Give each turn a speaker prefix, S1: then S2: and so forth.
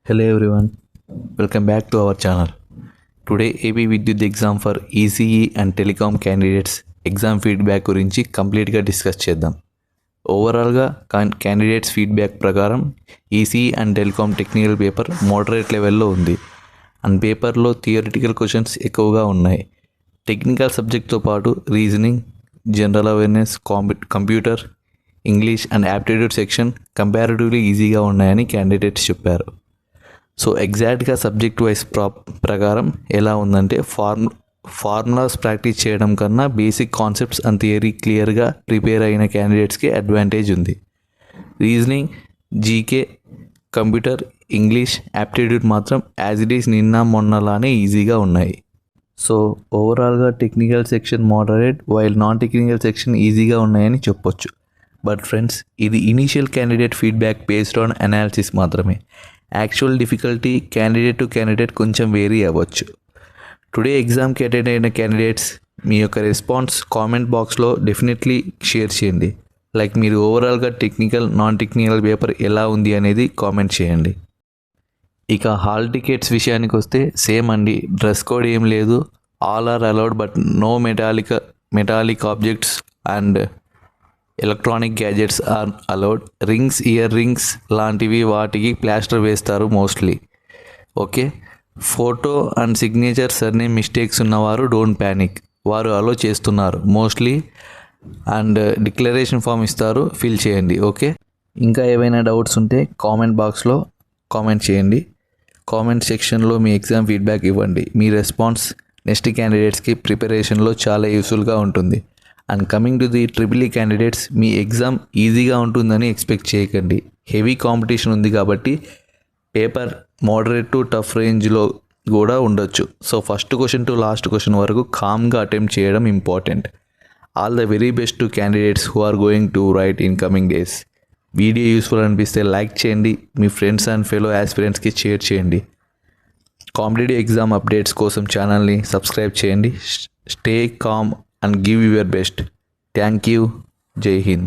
S1: Hello everyone, welcome back to our channel. Today AP Vidyut exam for ECE and Telecom candidates exam feedback గురించి కంప్లీట్గా discuss చేద్దాం. ఓవరాల్గా candidates feedback ప్రకారం ECE and telecom technical paper moderate లెవెల్లో ఉంది and పేపర్లో theoretical questions ఎక్కువగా ఉన్నాయి. టెక్నికల్ సబ్జెక్ట్తో పాటు reasoning, general awareness, computer, English and aptitude section comparatively ఈజీగా ఉన్నాయని క్యాండిడేట్స్ చెప్పారు. సో ఎగ్జాక్ట్గా సబ్జెక్ట్ వైజ్ ప్రకారం ఎలా ఉందంటే ఫార్ములాస్ ప్రాక్టీస్ చేయడం కన్నా బేసిక్ కాన్సెప్ట్స్ అండ్ థియరీ క్లియర్గా ప్రిపేర్ అయిన క్యాండిడేట్స్కి అడ్వాంటేజ్ ఉంది. Reasoning, GK, computer, English, aptitude మాత్రం యాజ్ ఇట్ ఈస్ నిన్న మొన్నలానే ఈజీగా ఉన్నాయి. సో ఓవరాల్గా technical section moderate while non technical section ఈజీగా ఉన్నాయని చెప్పొచ్చు. బట్ ఫ్రెండ్స్, ఇది initial candidate feedback based on analysis మాత్రమే. Actual difficulty candidate to candidate కొంచెం వేరీ అవ్వచ్చు. టుడే ఎగ్జామ్కి అటెండ్ అయిన క్యాండిడేట్స్ మీ యొక్క రెస్పాన్స్ కామెంట్ బాక్స్లో డెఫినెట్లీ షేర్ చేయండి. లైక్ మీరు ఓవరాల్గా టెక్నికల్, నాన్ టెక్నికల్ పేపర్ ఎలా ఉంది అనేది కామెంట్ చేయండి. ఇక హాల్ టికెట్స్ విషయానికి వస్తే సేమ్ అండి, డ్రెస్ కోడ్ ఏం లేదు. All are allowed but no metallic objects and electronic gadgets are allowed. Rings, earrings లాంటివి వాటికి ప్లాస్టర్ వేస్తారు mostly. Okay, photo and signature surname mistakes ఉన్నవారు డోంట్ ప్యానిక్, వారు అలో చేస్తున్నారు మోస్ట్లీ. అండ్ డిక్లరేషన్ ఫామ్ ఇస్తారు, fill చేయండి. Okay, ఇంకా ఏవైనా డౌట్స్ ఉంటే కామెంట్ బాక్స్లో కామెంట్ చేయండి. కామెంట్ సెక్షన్లో మీ ఎగ్జామ్ ఫీడ్బ్యాక్ ఇవ్వండి. మీ రెస్పాన్స్ నెక్స్ట్ క్యాండిడేట్స్కి ప్రిపరేషన్లో చాలా యూస్ఫుల్గా ఉంటుంది. And coming to the triple candidates, me exam ఈజీగా ఉంటుందని ఎక్స్పెక్ట్ చేయకండి. హెవీ కాంపిటీషన్ ఉంది కాబట్టి పేపర్ మోడరేట్ టు టఫ్ రేంజ్లో కూడా ఉండొచ్చు. So first question to last question వరకు కామ్గా అటెంప్ట్ చేయడం important. All the very best to candidates who are going to write in coming days. Video useful అనిపిస్తే లైక్ చేయండి, మీ ఫ్రెండ్స్ అండ్ ఫెలో ఆస్పిరెంట్స్కి షేర్ చేయండి. కాంపిటేటివ్ ఎగ్జామ్ అప్డేట్స్ కోసం ఛానల్ని సబ్స్క్రైబ్ చేయండి. Stay calm and give your best. Thank you. Jai Hind.